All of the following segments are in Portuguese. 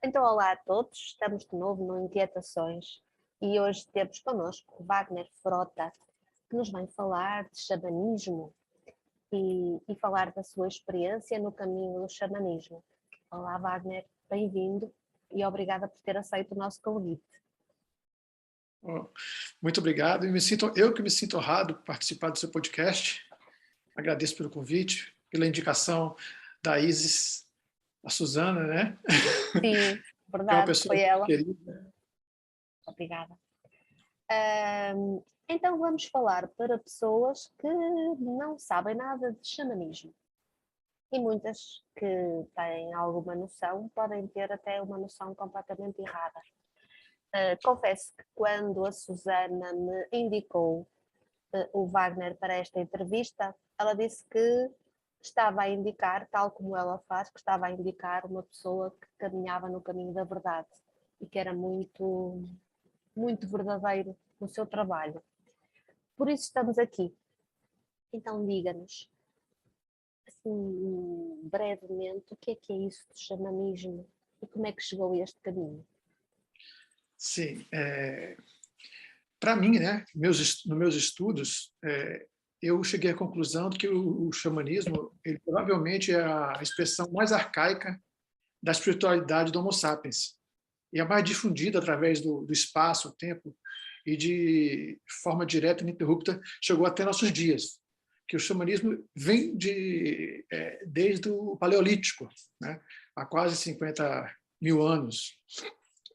Então, olá a todos, estamos de novo no Inquietações e hoje temos connosco o Wagner Frota, que nos vem falar de xamanismo e falar da sua experiência no caminho do xamanismo. Olá, Wagner, bem-vindo e obrigada por ter aceito o nosso convite. Oh, muito obrigado. Eu que me sinto honrado por participar do seu podcast. Agradeço pelo convite, pela indicação da Isis, a Suzana, né? Sim, Que é uma verdade, pessoa foi muito ela. querida. Obrigada. Então vamos falar para pessoas que não sabem nada de xamanismo. E muitas que têm alguma noção podem ter até uma noção completamente errada. Confesso que quando a Susana me indicou o Wagner para esta entrevista, ela disse que estava a indicar, tal como ela faz, que estava a indicar uma pessoa que caminhava no caminho da verdade e que era muito, muito verdadeiro no seu trabalho. Por isso estamos aqui. Então diga-nos, assim, brevemente, o que é isso do xamanismo e como é que chegou a este caminho? Sim, para mim, né, nos meus estudos, eu cheguei à conclusão de que o xamanismo ele provavelmente é a expressão mais arcaica da espiritualidade do Homo sapiens. E é mais difundida através do espaço, o tempo, e de forma direta e ininterrupta chegou até nossos dias. Que o xamanismo vem desde o Paleolítico, né? Há quase 50 mil anos.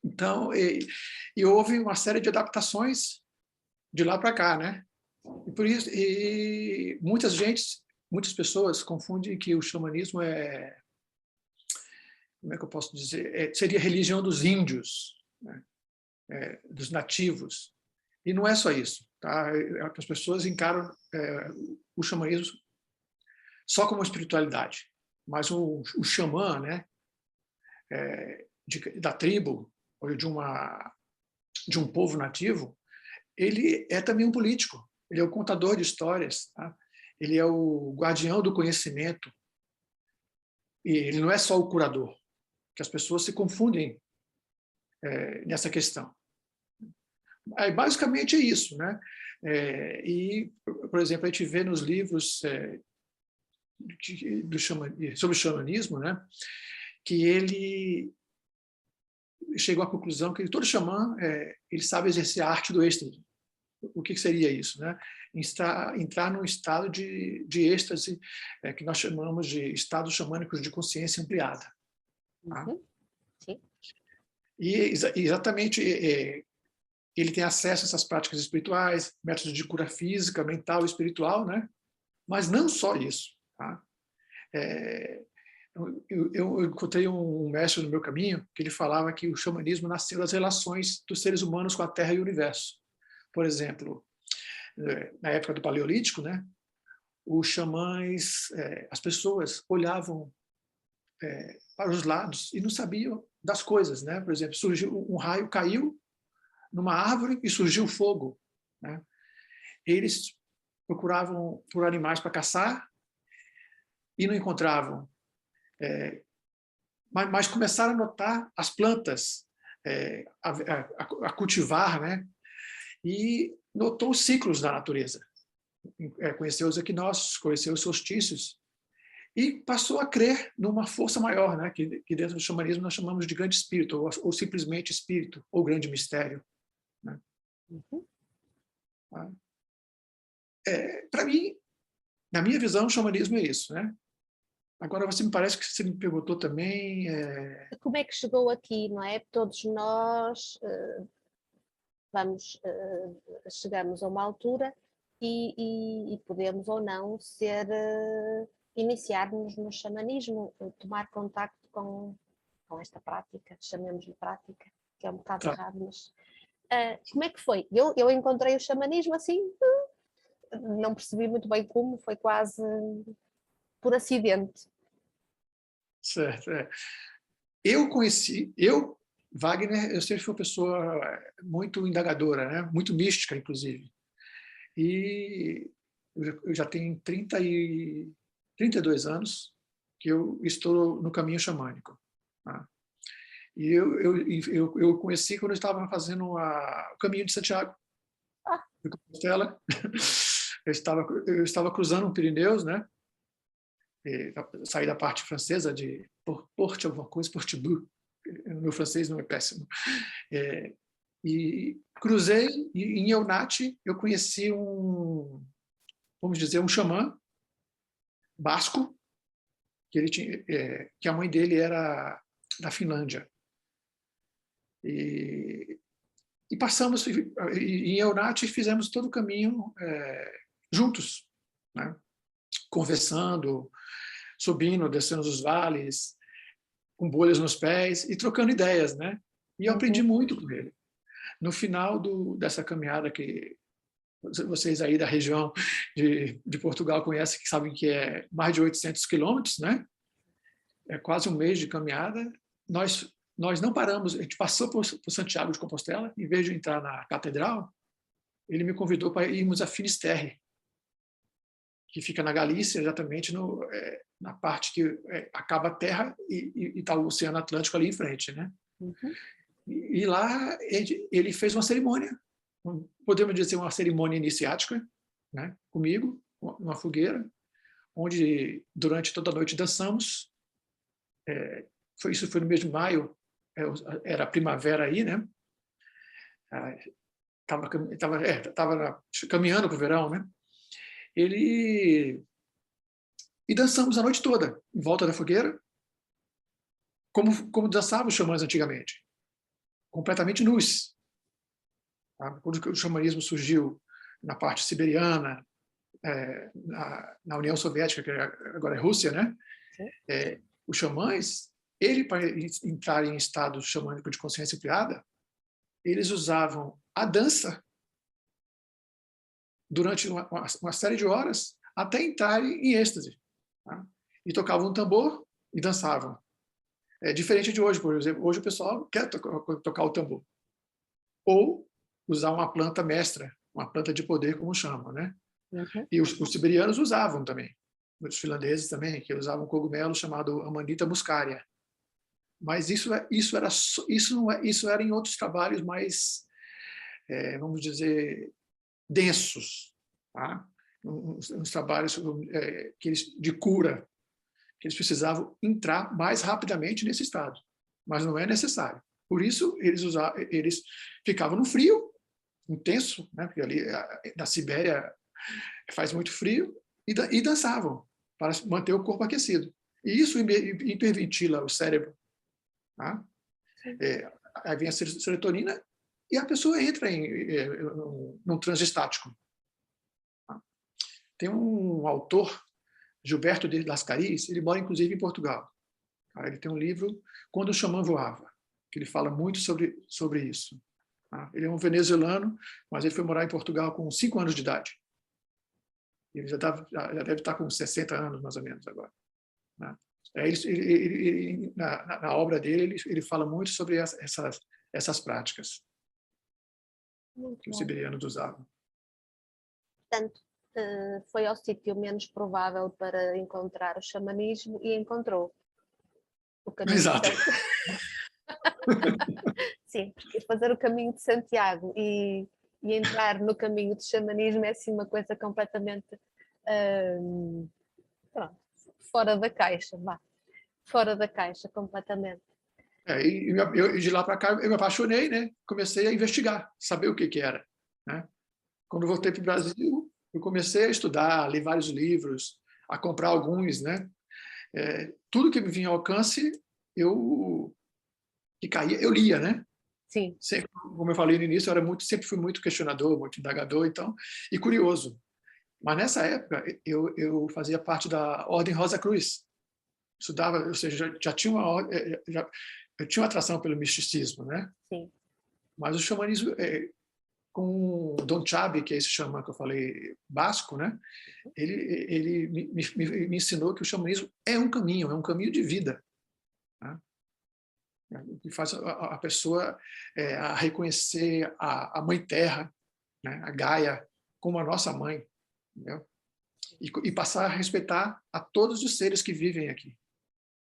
Então, e houve uma série de adaptações de lá para cá, né? E por isso, muitas pessoas confundem que o xamanismo como é que eu posso dizer, seria a religião dos índios, né? Dos nativos. E não é só isso. Tá? As pessoas encaram o xamanismo só como espiritualidade. Mas o xamã, né, da tribo, ou de um povo nativo, ele é também um político. Ele é o contador de histórias. Tá? Ele é o guardião do conhecimento. E ele não é só o curador, que as pessoas se confundem nessa questão. Basicamente é isso, né? E, por exemplo, a gente vê nos livros sobre o xamanismo, né, que ele chegou à conclusão que todo xamã ele sabe exercer a arte do êxtase. O que seria isso, né? Entrar num estado de êxtase que nós chamamos de estados xamânicos de consciência ampliada. Tá? Uhum. Sim. E exatamente ele tem acesso a essas práticas espirituais, métodos de cura física, mental e espiritual, né? Mas não só isso. Tá? Eu encontrei um mestre no meu caminho que ele falava que o xamanismo nasceu das relações dos seres humanos com a Terra e o universo. Por exemplo, na época do Paleolítico, né? Os xamãs, as pessoas olhavam para os lados e não sabiam das coisas, né? Por exemplo, surgiu um raio, caiu numa árvore e surgiu fogo, né? Eles procuravam por animais para caçar e não encontravam, mas começaram a notar as plantas a cultivar, né? E notou os ciclos da natureza, conheceu os equinócios, conheceu os solstícios e passou a crer numa força maior, né? Que dentro do xamanismo nós chamamos de grande espírito ou simplesmente espírito ou grande mistério, né? Uhum. Para mim, na minha visão, o xamanismo é isso, né? Agora, você me parece que você me perguntou também... Como é que chegou aqui, não é? Todos nós chegamos a uma altura e podemos ou não iniciar-nos no xamanismo, tomar contacto com esta prática, chamemos-lhe prática, que é um bocado Tá. errado, mas como é que foi? Eu encontrei o xamanismo assim, não percebi muito bem como, foi quase por acidente. Certo. Wagner, eu sempre fui uma pessoa muito indagadora, né? Muito mística, inclusive. E eu já tenho 32 anos que eu estou no caminho xamânico. Tá? E eu conheci quando eu estava fazendo o Caminho de Santiago, de Compostela. Eu estava cruzando o Pirineus, né? Saí da parte francesa de Porte, alguma coisa, Portibou. O meu francês não é péssimo. E cruzei, e em Eunate eu conheci vamos dizer, um xamã basco, que ele tinha, que a mãe dele era da Finlândia. E passamos, em Eunate fizemos todo o caminho juntos, né? Conversando, subindo, descendo os vales, com bolhas nos pés e trocando ideias, né? E eu aprendi muito com ele. No final dessa caminhada, que vocês aí da região de Portugal conhecem, que sabem que é mais de 800 quilômetros, né? É quase um mês de caminhada. Nós não paramos, a gente passou por Santiago de Compostela, em vez de entrar na catedral, ele me convidou para irmos a Finisterre, que fica na Galícia, exatamente na parte que acaba a terra e está o Oceano Atlântico ali em frente, né? E lá ele fez uma cerimônia, podemos dizer uma cerimônia iniciática, né? Comigo, numa fogueira, onde durante toda a noite dançamos. Isso foi no mês de maio, era a primavera aí, né? Estava caminhando para o verão, né? E dançamos a noite toda, em volta da fogueira, como dançavam os xamãs antigamente, completamente nus. Tá? Quando o xamanismo surgiu na parte siberiana, na União Soviética, que agora é Rússia, né? Os xamãs, para entrar em estado xamânico de consciência ampliada, eles usavam a dança durante uma série de horas até entrarem em êxtase. Tá? E tocavam um tambor e dançavam. É diferente de hoje, por exemplo. Hoje o pessoal quer tocar o tambor. Ou usar uma planta mestra, uma planta de poder, como chamam, né? E os siberianos usavam também. Os finlandeses também, que usavam um cogumelo chamado Amanita muscaria. Mas isso era em outros trabalhos mais, vamos dizer, densos, tá? Uns trabalhos de cura, que eles precisavam entrar mais rapidamente nesse estado, mas não é necessário. Por isso eles ficavam no frio intenso, né? Porque ali na Sibéria faz muito frio, e dançavam para manter o corpo aquecido. E isso hiperventila o cérebro. Tá? Aí vem a serotonina e a pessoa entra num transe estático. Tá? Tem um autor, Gilberto de Lascaris, ele mora inclusive em Portugal. Tá? Ele tem um livro, Quando o Xamã Voava, que ele fala muito sobre isso. Tá? Ele é um venezuelano, mas ele foi morar em Portugal com 5 anos de idade. Ele já deve estar com 60 anos, mais ou menos, agora. Né? Na obra dele, ele fala muito sobre essas práticas que os siberianos usavam. Portanto, foi ao sítio menos provável para encontrar o xamanismo e encontrou o caminho. Exato. Sim, porque fazer o caminho de Santiago e entrar no caminho de xamanismo é assim uma coisa completamente pronto, fora da caixa, vá. Fora da caixa, completamente. De lá para cá, eu me apaixonei, né? Comecei a investigar, saber o que era. Né? Quando voltei para o Brasil, eu comecei a estudar, a ler vários livros, a comprar alguns, né? Tudo que me vinha ao alcance, que caía, eu lia, né? Sim. Sempre, como eu falei no início, sempre fui muito questionador, muito indagador, então, e curioso. Mas nessa época, eu fazia parte da Ordem Rosa Cruz. Estudava, ou seja, já tinha eu tinha uma atração pelo misticismo, né? Sim. Mas o xamanismo, com Don Chabi, que é esse xamã que eu falei, basco, né? Ele me ensinou que o xamanismo é um caminho de vida. Né? Que faz a pessoa a reconhecer a Mãe Terra, né? A Gaia, como a nossa mãe. Entendeu? E passar a respeitar a todos os seres que vivem aqui.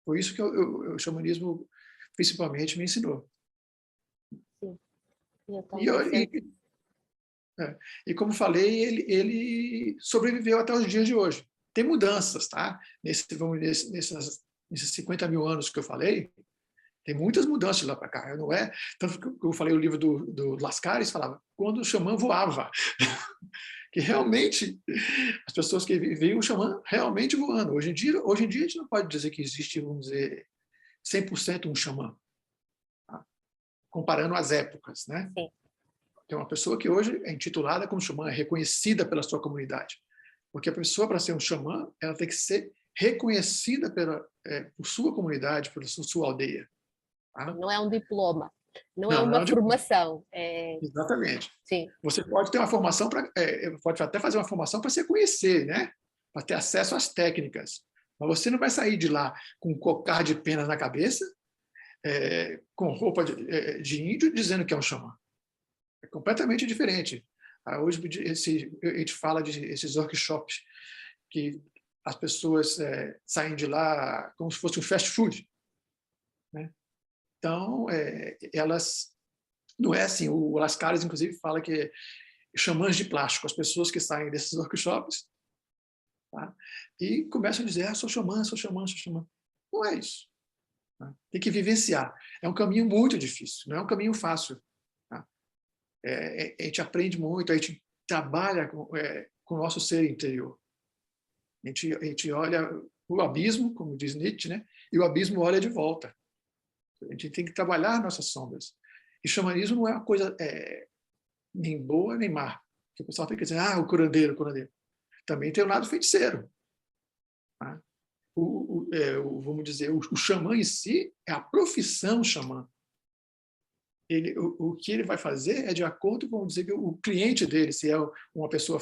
Por isso que o xamanismo principalmente, me ensinou. Sim, eu E, também sei. e como falei, ele sobreviveu até os dias de hoje. Tem mudanças, tá? Nesses 50 mil anos que eu falei, tem muitas mudanças de lá para cá. Não é tanto que eu falei o livro do Lascaris falava quando o xamã voava, que realmente as pessoas que viviam o xamã realmente voando. Hoje em dia a gente não pode dizer que existe, vamos dizer, 100% um xamã, tá? Comparando as épocas, né? Sim. Tem uma pessoa que hoje é intitulada como xamã, é reconhecida pela sua comunidade. Porque a pessoa, para ser um xamã, ela tem que ser reconhecida por sua comunidade, pela sua aldeia. Tá? Não é um diploma, não é Não, uma não é de... formação. Exatamente. Sim. Você pode ter uma formação pode até fazer uma formação para se conhecer, né? Para ter acesso às técnicas. Mas você não vai sair de lá com um cocar de pena na cabeça, com roupa de índio, dizendo que é um xamã. É completamente diferente. Hoje a gente fala de esses workshops que as pessoas saem de lá como se fosse um fast food, né? Então, elas... Não é assim. O Lascaris, inclusive, fala que xamãs de plástico, as pessoas que saem desses workshops, tá? E começam a dizer, sou xamã, sou xamã, sou xamã. Não é isso. Tá? Tem que vivenciar. É um caminho muito difícil, não é um caminho fácil. Tá? A gente aprende muito, a gente trabalha com o nosso ser interior. A gente olha o abismo, como diz Nietzsche, né? E o abismo olha de volta. A gente tem que trabalhar nossas sombras. E xamanismo não é uma coisa nem boa nem má. Porque o pessoal fica dizendo, o curandeiro, o curandeiro. Também tem o lado feiticeiro. Tá? Vamos dizer, o xamã em si é a profissão xamã. O que ele vai fazer é de acordo com, vamos dizer, o cliente dele, se é uma pessoa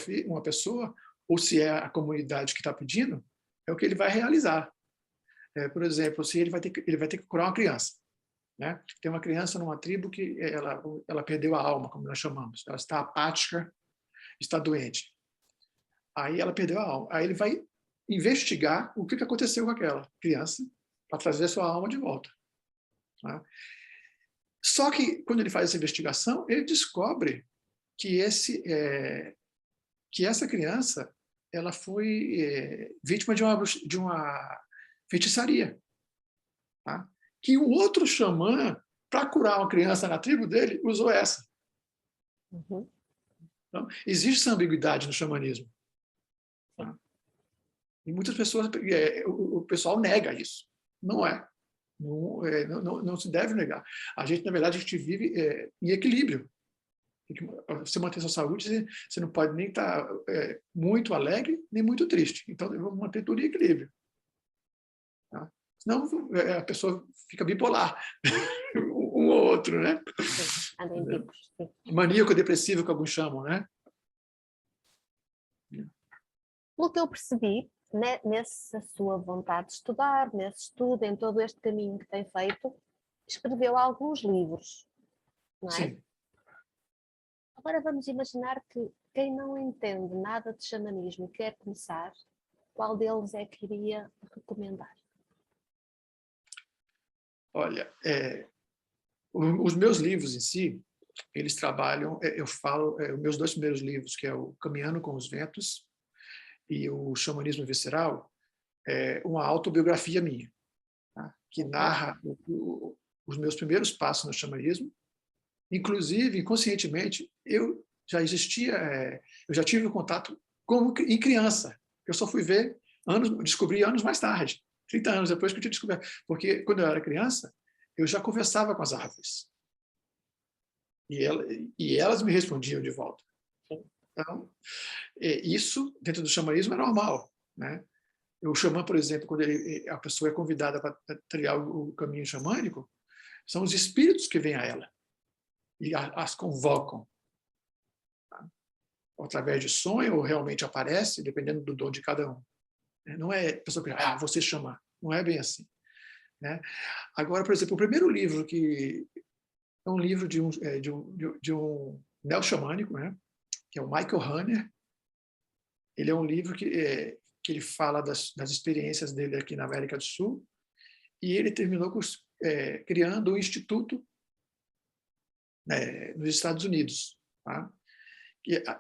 ou se é a comunidade que está pedindo, é o que ele vai realizar. Por exemplo, se ele vai ter que curar uma criança, né? Tem uma criança numa tribo que ela perdeu a alma, como nós chamamos. Ela está apática, está doente. Aí ela perdeu a alma. Aí ele vai investigar o que aconteceu com aquela criança para trazer a sua alma de volta. Tá? Só que, quando ele faz essa investigação, ele descobre que essa criança ela foi vítima de uma feitiçaria. Tá? Que um outro xamã, para curar uma criança na tribo dele, usou essa. Uhum. Então, existe essa ambiguidade no xamanismo. Tá? E muitas pessoas, o pessoal nega isso. Não é. Não se deve negar. A gente, na verdade, a gente vive em equilíbrio. Você manter sua saúde, você não pode nem estar muito alegre, nem muito triste. Então, vamos manter tudo em equilíbrio. Tá? Senão, a pessoa fica bipolar, um ou outro, né? Sim, anda em picos. Sim. Maníaco-depressivo, que alguns chamam, né? Pelo que eu percebi, né, nessa sua vontade de estudar, nesse estudo, em todo este caminho que tem feito, escreveu alguns livros, não é? Sim. Agora vamos imaginar que quem não entende nada de xamanismo e quer começar, qual deles é que iria recomendar? Olha, os meus livros em si, eles trabalham, eu falo, os meus dois primeiros livros, que é o Caminhando com os Ventos e o Xamanismo Visceral, é uma autobiografia minha, tá? Que narra os meus primeiros passos no xamanismo. Inclusive, inconscientemente, eu já tive contato em criança. Eu só fui ver descobri anos mais tarde, 30 anos depois que eu tinha descoberto. Porque quando eu era criança, eu já conversava com as árvores. E elas me respondiam de volta. Então, isso, dentro do xamanismo, é normal, né? O xamã, por exemplo, quando a pessoa é convidada para trilhar o caminho xamânico, são os espíritos que vêm a ela e as convocam. Tá? Através de sonho, ou realmente aparece, dependendo do dom de cada um. Não é a pessoa que você chama. Não é bem assim. Né? Agora, por exemplo, o primeiro livro, que é um livro de um neo-xamânico, né? Que é o Michael Hanner. Ele é um livro que ele fala das experiências dele aqui na América do Sul, e ele terminou criando um instituto nos Estados Unidos, tá?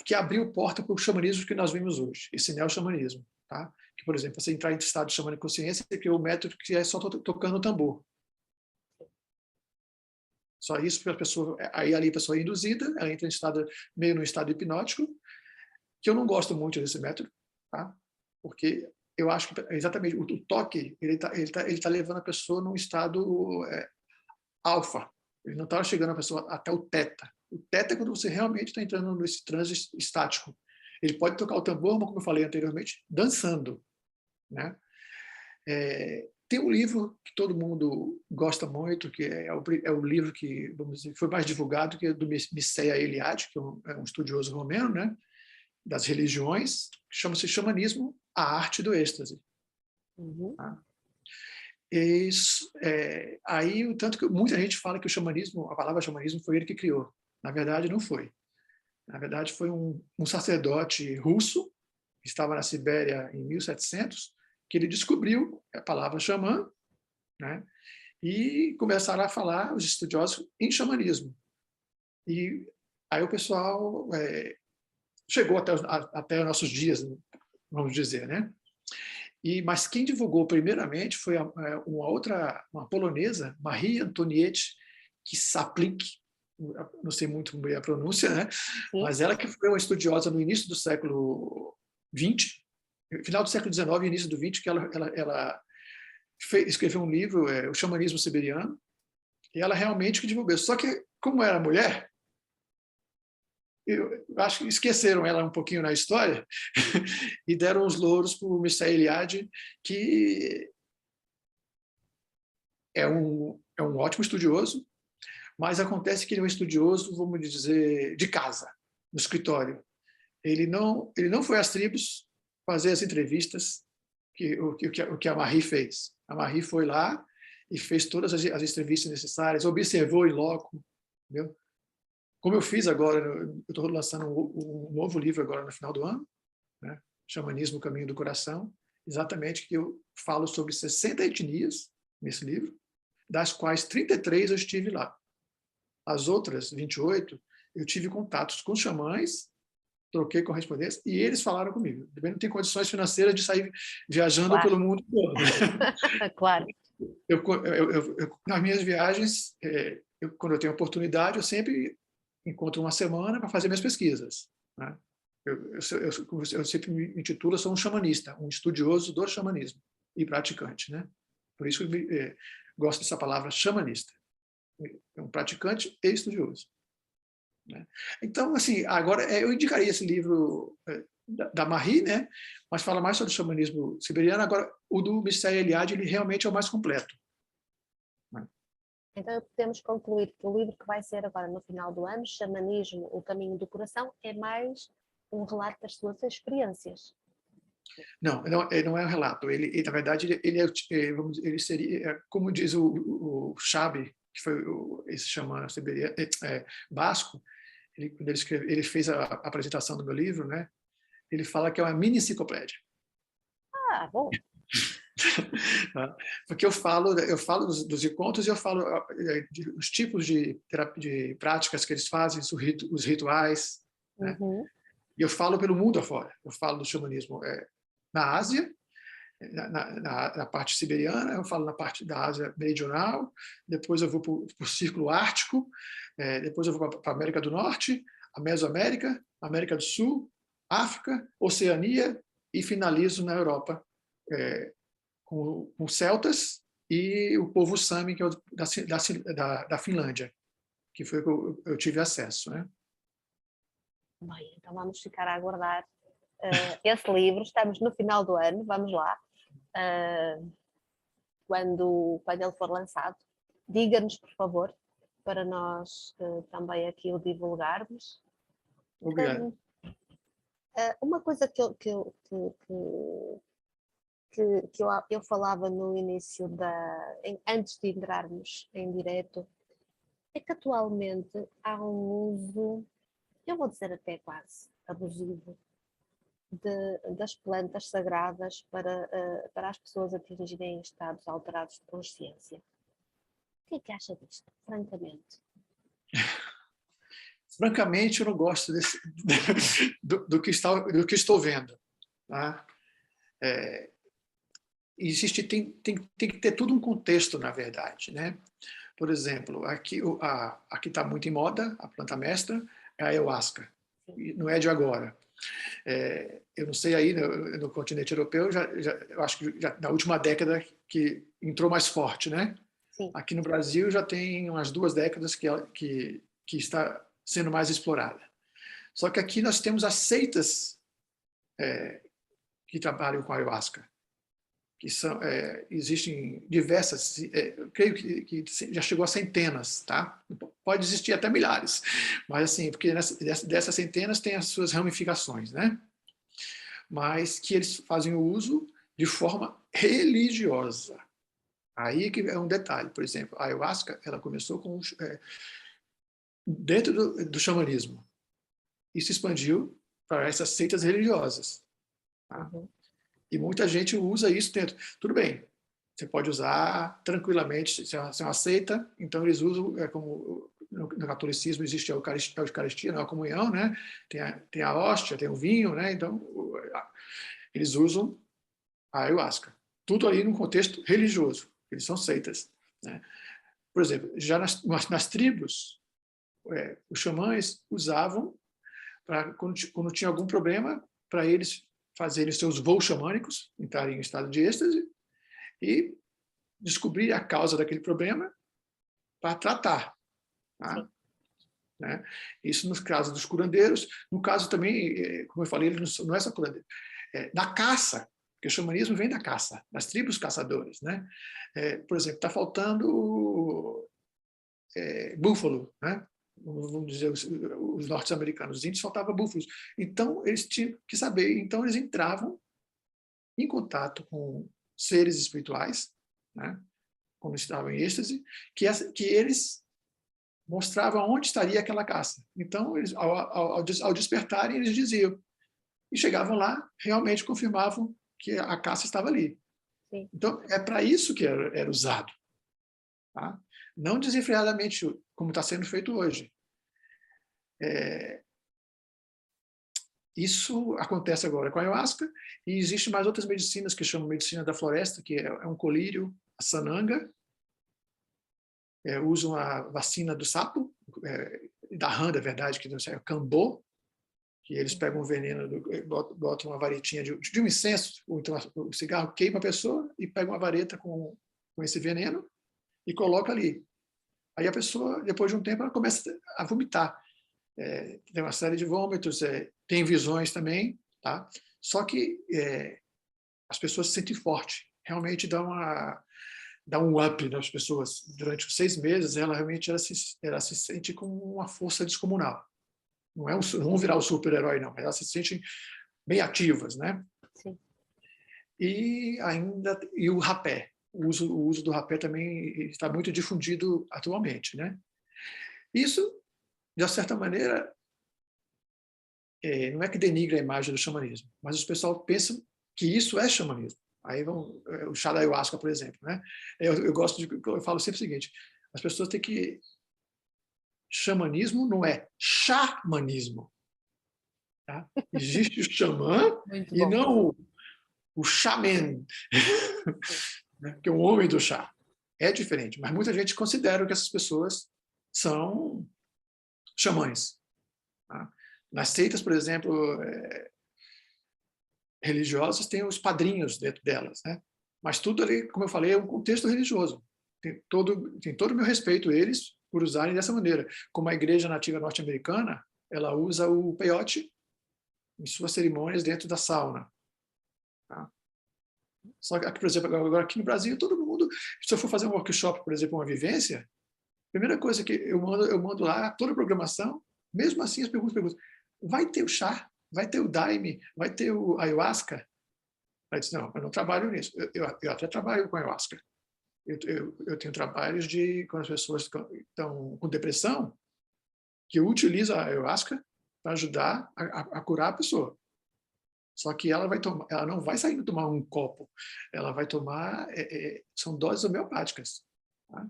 que abriu porta para o xamanismo que nós vimos hoje, esse neo-xamanismo. Tá? Que, por exemplo, você entrar em estado de xamânico de consciência, você criou um método que é só tocando o tambor. Só isso para a pessoa. Aí ali a pessoa é induzida, ela entra em estado, meio no estado hipnótico, que eu não gosto muito desse método, tá? Porque eu acho que exatamente o toque ele tá levando a pessoa num estado alfa. Ele não está chegando a pessoa até o teta. O teta é quando você realmente está entrando nesse transe estático. Ele pode tocar o tambor, como eu falei anteriormente, dançando, né? Tem um livro que todo mundo gosta muito, que é o livro que, vamos dizer, foi mais divulgado, que é do Mircea Eliade, que é um estudioso romeno, né? Das religiões, chama-se Xamanismo, a Arte do Êxtase. Uhum. Tá? Aí, o tanto que muita gente fala que o xamanismo, a palavra xamanismo foi ele que criou. Na verdade, não foi. Na verdade, foi um sacerdote russo, que estava na Sibéria em 1700, que ele descobriu a palavra xamã, né? E começaram a falar, os estudiosos, em xamanismo. E aí o pessoal chegou até os nossos dias, vamos dizer, né? Mas quem divulgou primeiramente foi uma polonesa, Marie Antoniette Kisaplik, não sei muito bem a pronúncia, né? Sim. Mas ela que foi uma estudiosa no início do século XX, final do século XIX e início do XX, que ela escreveu um livro, O Xamanismo Siberiano, e ela realmente que divulgou. Só que, como era mulher, eu acho que esqueceram ela um pouquinho na história e deram os louros para o Mircea Eliade, que é um ótimo estudioso, mas acontece que ele é um estudioso, vamos dizer, de casa, no escritório. Ele não foi às tribos fazer as entrevistas o que a Marie fez. A Marie foi lá e fez todas as entrevistas necessárias, observou em loco, entendeu? Como eu fiz agora, eu estou lançando um novo livro agora no final do ano, né? Xamanismo, o Caminho do Coração, exatamente que eu falo sobre 60 etnias nesse livro, das quais 33 eu estive lá. As outras 28, eu tive contatos com os xamãs, troquei correspondência e eles falaram comigo. Também não tenho condições financeiras de sair viajando Claro. pelo mundo todo. Claro. Nas minhas viagens, quando eu tenho oportunidade, eu sempre encontro uma semana para fazer minhas pesquisas, né? Eu sempre me intitulo, sou um xamanista, um estudioso do xamanismo e praticante, né? Por isso eu gosto dessa palavra xamanista. É um praticante e estudioso, né? Então, assim, agora eu indicaria esse livro da Marie, né? Mas fala mais sobre o xamanismo siberiano. Agora, o do Mircea Eliade, ele realmente é o mais completo, né? Então podemos concluir que o livro que vai ser agora no final do ano, Xamanismo, o Caminho do Coração, é mais um relato das suas experiências. Não, ele não é um relato. Na verdade, ele seria, como diz o Chabe, que foi esse xamã basco, quando ele fez a apresentação do meu livro, né? Ele fala que é uma mini enciclopédia. Ah, bom. Porque eu falo dos encontros e eu falo dos tipos de práticas que eles fazem, os rituais, né? Uhum. E eu falo pelo mundo afora. Eu falo do xamanismo na Ásia, na parte siberiana, eu falo na parte da Ásia meridional, depois eu vou para o Círculo Ártico, depois eu vou para a América do Norte, a Mesoamérica, América do Sul, África, Oceania e finalizo na Europa, com celtas e o povo Sami, que é da Finlândia, que foi que eu tive acesso, né? Bem, então vamos ficar a aguardar esse livro. Estamos no final do ano, vamos lá. Quando ele for lançado, diga-nos, por favor, para nós também aqui o divulgarmos. Obrigado. Uma coisa que eu falava no início antes de entrarmos em direto, é que atualmente há um uso, eu vou dizer até quase abusivo, das plantas sagradas para as pessoas atingirem estados alterados de consciência. O que acha disto, francamente? Francamente, eu não gosto do que estou vendo. Tá? Tem que ter tudo um contexto, na verdade, né? Por exemplo, aqui está muito em moda, a planta mestra é a ayahuasca, e não é de agora. Eu não sei aí no continente europeu, eu acho que já na última década que entrou mais forte, né? Sim. Aqui no Brasil já tem umas 2 décadas que está sendo mais explorada. Só que aqui nós temos as seitas que trabalham com a ayahuasca, que existem diversas, eu creio que já chegou a centenas, tá? Pode existir até milhares, mas assim, porque dessas centenas tem as suas ramificações, né? Mas que eles fazem o uso de forma religiosa. Aí que é um detalhe, por exemplo, a ayahuasca, ela começou dentro do xamanismo e se expandiu para essas seitas religiosas. Tá? Uhum. E muita gente usa isso dentro. Tudo bem, você pode usar tranquilamente, se é uma seita, então eles usam, como no catolicismo existe a Eucaristia, a comunhão, né? Tem a hóstia, tem o vinho, né? Então, eles usam a ayahuasca. Tudo ali num contexto religioso, eles são seitas. Né? Por exemplo, já nas tribos, os xamãs usavam, quando tinha algum problema, para eles fazerem seus voos xamânicos, entrarem em estado de êxtase, e descobrir a causa daquele problema para tratar. Tá? Né? Isso no caso dos curandeiros, no caso também, como eu falei, ele não é só curandeiro. Na caça, porque o xamanismo vem da caça, das tribos caçadoras. Né? Por exemplo, está faltando búfalo, né? Vamos dizer, os norte-americanos, os índios faltavam búfalos. Então, eles tinham que saber. Então, eles entravam em contato com seres espirituais, né? Quando estavam em êxtase, que eles mostravam onde estaria aquela caça. Então, eles, ao despertarem, eles diziam. E chegavam lá, realmente confirmavam que a caça estava ali. Sim. Então, é para isso que era usado. Tá? Não desenfreadamente, como está sendo feito hoje. Isso acontece agora com a ayahuasca, e existem mais outras medicinas que chamam medicina da floresta, que é um colírio, a sananga, usam a vacina do sapo, da rã, da verdade, que é o cambô, que eles pegam o veneno, botam uma varetinha de um incenso, ou então o cigarro queima a pessoa, e pega uma vareta com esse veneno e coloca ali. Aí a pessoa, depois de um tempo, ela começa a vomitar. Tem uma série de vômitos, tem visões também, tá? Só que as pessoas se sentem fortes, realmente dá um up nas pessoas. Durante os 6 meses, ela realmente ela se sente com uma força descomunal. Não vão virar o super-herói, não, mas elas se sentem bem ativas, né? Sim. E o rapé. O uso do rapé também está muito difundido atualmente, né? Isso, de certa maneira, não é que denigra a imagem do xamanismo, mas os pessoal pensam que isso é xamanismo. Aí o chá da ayahuasca, por exemplo, né? Eu falo sempre o seguinte: as pessoas têm que xamanismo não é xamanismo, tá? Existe o xamã e não o xamã, né? Que é o homem do chá. É diferente, mas muita gente considera que essas pessoas são xamãs. Tá? Nas seitas, por exemplo, religiosas, tem os padrinhos dentro delas, né? Mas tudo ali, como eu falei, é um contexto religioso. Tem todo o meu respeito a eles por usarem dessa maneira. Como a igreja nativa norte-americana, ela usa o peyote em suas cerimônias dentro da sauna. Tá? Só que, por exemplo, agora aqui no Brasil, todo mundo, se eu for fazer um workshop, por exemplo, uma vivência, a primeira coisa que eu mando lá, toda a programação, mesmo assim as perguntas, vai ter o chá? Vai ter o daime? Vai ter o ayahuasca? Aí disse, não, eu não trabalho nisso. Eu até trabalho com ayahuasca. Eu tenho trabalhos com as pessoas estão com depressão, que eu utilizo a ayahuasca para ajudar a curar a pessoa. Só que ela não vai sair tomar um copo. Ela vai tomar, são doses homeopáticas. Tá?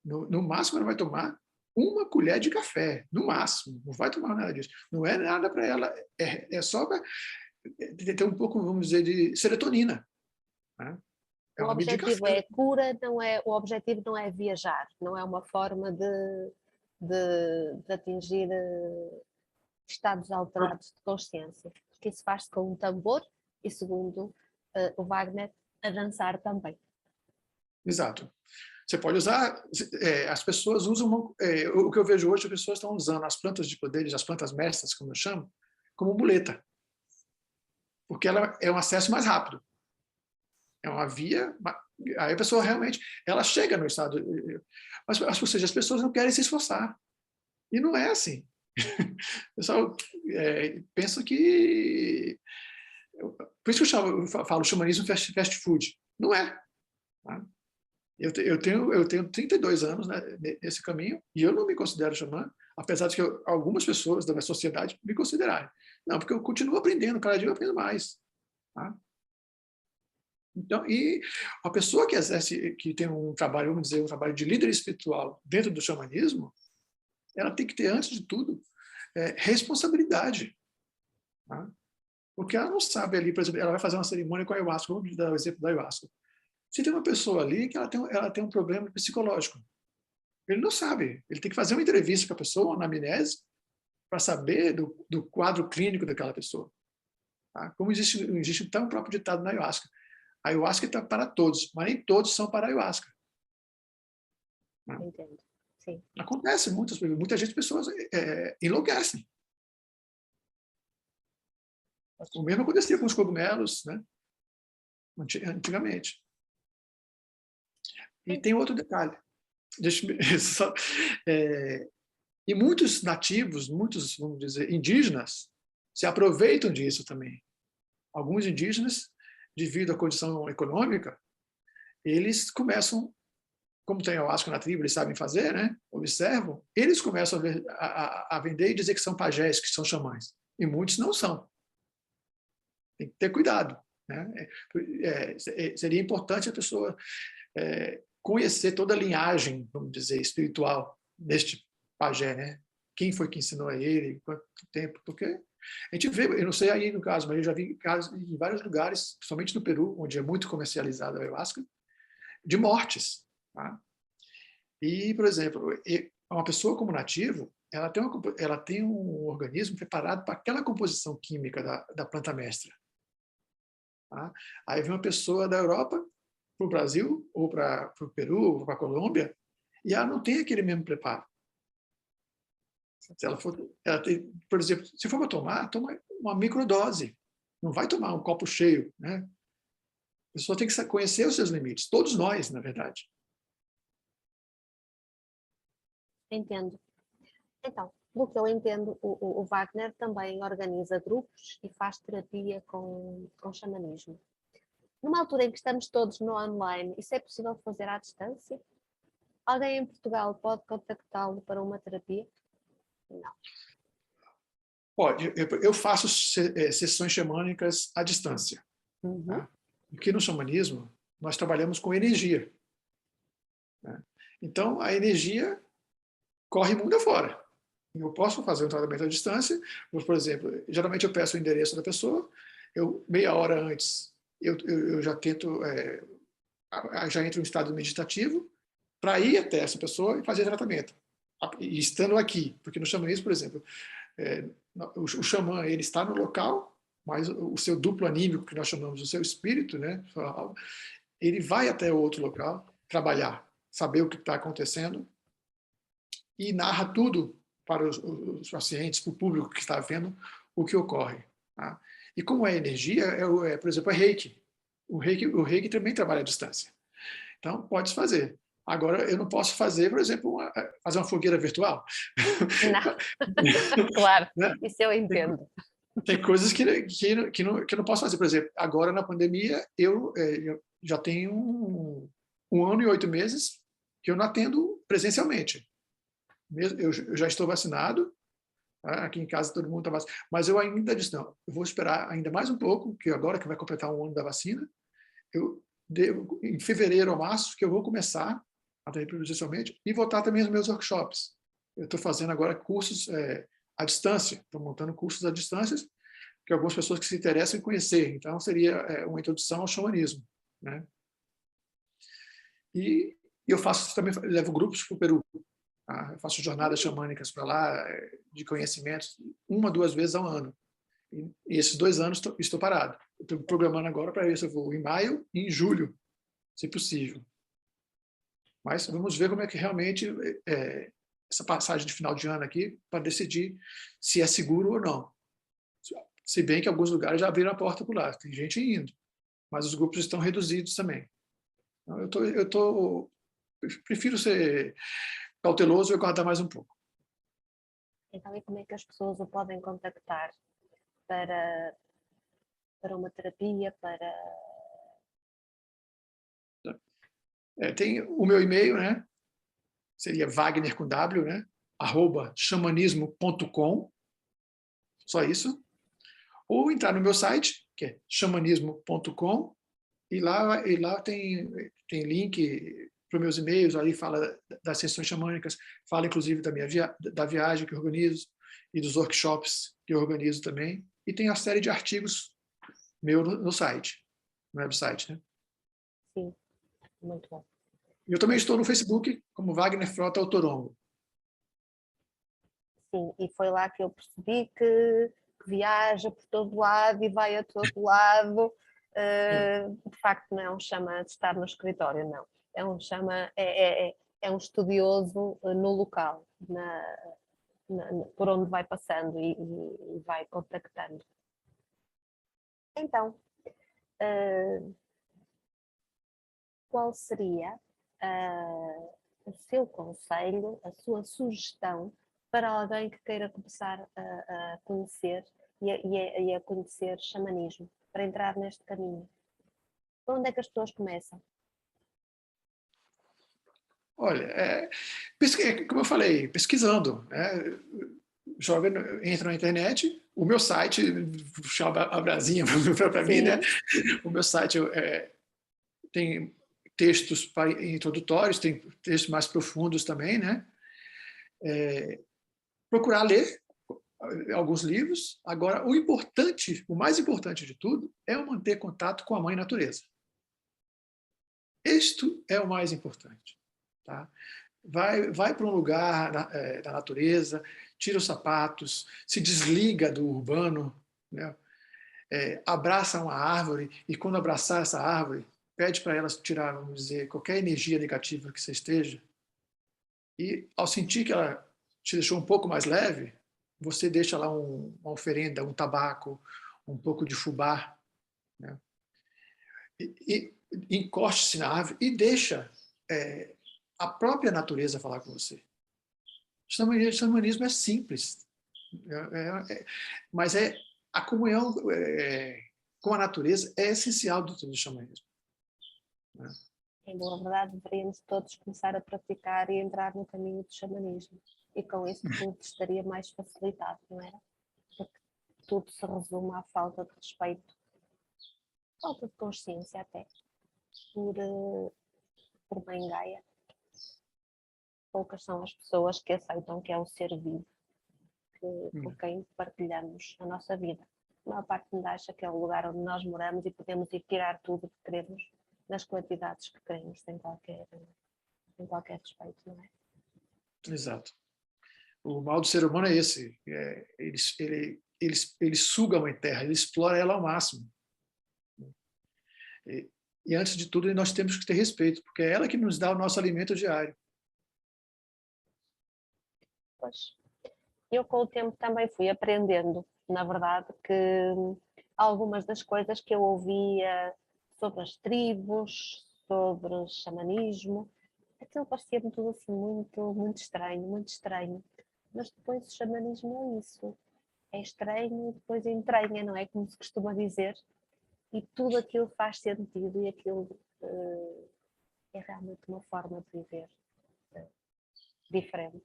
No máximo, ela vai tomar uma colher de café, no máximo. Não vai tomar nada disso. Não é nada para ela. É só para ter um pouco, vamos dizer, de serotonina. Né? É O uma objetivo medicação. é cura, o objetivo não é viajar, não é uma forma de atingir estados alterados de consciência. Porque isso faz-se com um tambor e, segundo o Wagner, a dançar também. Exato. Você pode usar, as pessoas usam, o que eu vejo hoje, as pessoas estão usando as plantas de poderes, as plantas mestras, como eu chamo, como muleta, porque ela é um acesso mais rápido, é uma via, aí a pessoa realmente, ela chega no estado, mas, ou seja, as pessoas não querem se esforçar, e não é assim. O pessoal pensa que, por isso que eu falo xamanismo fast food, não é. Tá? Eu tenho 32 anos, né, nesse caminho, e eu não me considero xamã, apesar de que algumas pessoas da minha sociedade me considerarem. Não, porque eu continuo aprendendo, cada dia eu aprendo mais. Tá? Então, e a pessoa que exerce, que tem um trabalho, vamos dizer, um trabalho de líder espiritual dentro do xamanismo, ela tem que ter, antes de tudo, responsabilidade. Tá? Porque ela não sabe ali, por exemplo, ela vai fazer uma cerimônia com a ayahuasca, vamos dar o exemplo da ayahuasca. Se tem uma pessoa ali que ela tem um problema psicológico, ele não sabe. Ele tem que fazer uma entrevista com a pessoa, uma anamnese, para saber do quadro clínico daquela pessoa. Tá? Como existe tão próprio ditado na ayahuasca. A ayahuasca está para todos, mas nem todos são para a ayahuasca. Entendo. Sim. Acontece, muita gente, pessoas enlouquecem. O mesmo acontecia com os cogumelos, né? Antigamente. E tem outro detalhe. E muitos nativos, muitos, vamos dizer, indígenas, se aproveitam disso também. Alguns indígenas, devido à condição econômica, eles como tem ayahuasca na tribo, eles sabem fazer, né? Observam, eles começam a vender e dizer que são pajés, que são xamãs. E muitos não são. Tem que ter cuidado. Né? Seria importante a pessoa conhecer toda a linhagem, vamos dizer, espiritual deste pajé, né? Quem foi que ensinou a ele, quanto tempo, porque a gente vê, eu não sei aí no caso, mas eu já vi casos em vários lugares, principalmente no Peru, onde é muito comercializada a ayahuasca, de mortes. Tá? E, por exemplo, uma pessoa como nativo, ela tem um organismo preparado para aquela composição química da planta mestra. Tá? Aí vem uma pessoa da Europa para o Brasil, ou para o Peru, ou para a Colômbia, e ela não tem aquele mesmo preparo. Se ela tem, por exemplo, se for para tomar, toma uma microdose. Não vai tomar um copo cheio. Né? A pessoa tem que conhecer os seus limites. Todos nós, na verdade. Entendo. Então, do que eu entendo, o Wagner também organiza grupos e faz terapia com xamanismo. Numa altura em que estamos todos no online, isso é possível fazer à distância? Alguém em Portugal pode contactá-lo para uma terapia? Não. Pode. Eu faço sessões xamânicas à distância. Uhum. Tá? Porque no xamanismo, nós trabalhamos com energia. Né? Então, a energia corre mundo afora. Eu posso fazer um tratamento à distância, por exemplo, geralmente eu peço o endereço da pessoa, meia hora antes eu já tento, já entro em estado meditativo para ir até essa pessoa e fazer tratamento. E estando aqui, porque no xamanismo, por exemplo, o xamã ele está no local, mas o seu duplo anímico, que nós chamamos, o seu espírito, né, ele vai até outro local trabalhar, saber o que está acontecendo e narra tudo para os pacientes, para o público que está vendo o que ocorre. Tá? E como é energia, por exemplo, é reiki. O reiki também trabalha à distância. Então, pode fazer. Agora, eu não posso fazer, por exemplo, fazer uma fogueira virtual. Não, claro, né? Isso eu entendo. Tem coisas que não posso fazer. Por exemplo, agora na pandemia, eu já tenho um ano e 8 meses que eu não atendo presencialmente. Eu já estou vacinado, tá? Aqui em casa todo mundo está vacinado, mas eu ainda disse, não, eu vou esperar ainda mais um pouco, que agora que vai completar um ano da vacina, em fevereiro ou março, que eu vou começar até presencialmente, e voltar também aos meus workshops. Eu estou fazendo agora cursos à distância, estou montando cursos à distância, que algumas pessoas que se interessam em conhecer. Então, seria uma introdução ao xamanismo, né? E eu faço também, levo grupos para o Peru. Tá? Eu faço jornadas xamânicas para lá, de conhecimentos, 1 a 2 vezes ao ano. E esses 2 anos estou parado. Estou programando agora para ver se eu vou em maio e em julho, se possível. Mas vamos ver como é que realmente essa passagem de final de ano aqui, para decidir se é seguro ou não. Se bem que alguns lugares já abriram a porta por lá, tem gente indo, mas os grupos estão reduzidos também. Então, eu prefiro ser cauteloso e aguardar mais um pouco. Então, e como é que as pessoas o podem contactar para uma terapia, para... Tem o meu e-mail, né? Seria Wagner com W, né? @xamanismo.com, só isso. Ou entrar no meu site, que é xamanismo.com, e lá tem link para os meus e-mails, aí fala das sessões xamânicas, fala inclusive da viagem que eu organizo e dos workshops que eu organizo também, e tem a série de artigos meu no site, no website, né? Sim, muito bom. Eu também estou no Facebook como Wagner Frota Autorongo. Sim, e foi lá que eu percebi que viaja por todo lado e vai a todo lado. De facto, não é um chama de estar no escritório, não. É um chama, é um estudioso no local, por onde vai passando e vai contactando. Então, qual seria o seu conselho, a sua sugestão para alguém que queira começar a conhecer e a conhecer xamanismo, para entrar neste caminho? Onde é que as pessoas começam? Olha, como eu falei, pesquisando, né? Entra na internet, o meu site, puxar a brasinha para mim, né? O meu site tem textos introdutórios, tem textos mais profundos também, né? Procurar ler alguns livros. Agora, o mais importante de tudo, é manter contato com a Mãe Natureza. Isto é o mais importante, tá? Vai para um lugar da natureza, tira os sapatos, se desliga do urbano, né? Abraça uma árvore e, quando abraçar essa árvore, pede para ela tirar, vamos dizer, qualquer energia negativa que você esteja. E, ao sentir que ela te deixou um pouco mais leve, você deixa lá uma oferenda, um tabaco, um pouco de fubá, né? E encoste-se na árvore e deixa a própria natureza falar com você. O xamanismo é simples, mas a comunhão com a natureza é essencial dentro do xamanismo, né? Em boa verdade, deveríamos todos começar a praticar e entrar no caminho do xamanismo. E com isso tudo estaria mais facilitado, não era? Porque tudo se resume à falta de respeito, falta de consciência até, por Mãe Gaia. Poucas são as pessoas que aceitam que é um ser vivo, com quem partilhamos a nossa vida. A maior parte nos acha que é o lugar onde nós moramos e podemos ir tirar tudo que queremos, nas quantidades que queremos, sem qualquer respeito, não é? Exato. O mal do ser humano é esse. Ele suga a Mãe Terra, ele explora ela ao máximo. E antes de tudo, nós temos que ter respeito, porque é ela que nos dá o nosso alimento diário. Pois. Eu, com o tempo, também fui aprendendo, na verdade, que algumas das coisas que eu ouvia sobre as tribos, sobre o xamanismo, aquilo parecia-me tudo assim muito, muito estranho, muito estranho. Mas depois o xamanismo é isso. É estranho e depois entranha, não é? Como se costuma dizer. E tudo aquilo faz sentido e aquilo é realmente uma forma de viver diferente,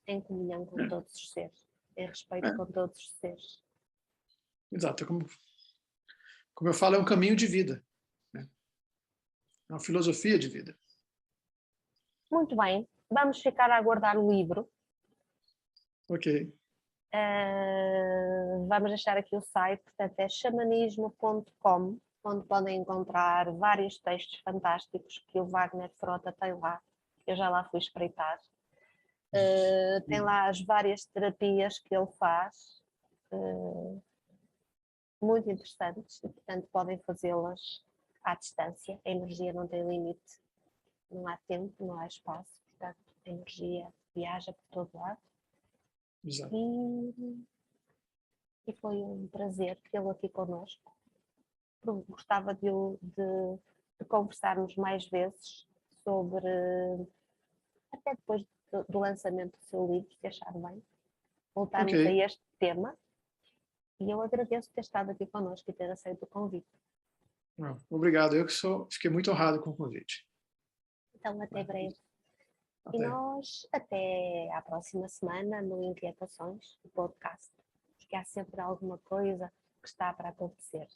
em comunhão com todos os seres, em respeito com todos os seres. Exato. Como eu falo, é um caminho de vida, né? É uma filosofia de vida. Muito bem, vamos ficar a aguardar o livro. Ok. Vamos deixar aqui o site, portanto é xamanismo.com, onde podem encontrar vários textos fantásticos que o Wagner Frota tem lá. Eu já lá fui espreitar. Tem lá as várias terapias que ele faz, muito interessantes, e portanto podem fazê-las à distância. A energia não tem limite, não há tempo, não há espaço, portanto a energia viaja por todo lado. Exato. E foi um prazer tê-lo aqui connosco. Gostava de conversarmos mais vezes sobre, até depois do lançamento do seu livro, se achar bem, voltarmos a Ok. este tema. E eu agradeço ter estado aqui connosco e ter aceito o convite. Não, obrigado. Eu que fiquei muito honrado com o convite. Então, até breve. E Até. nós, até à próxima semana, no Inquietações, o podcast, porque há sempre alguma coisa que está para acontecer.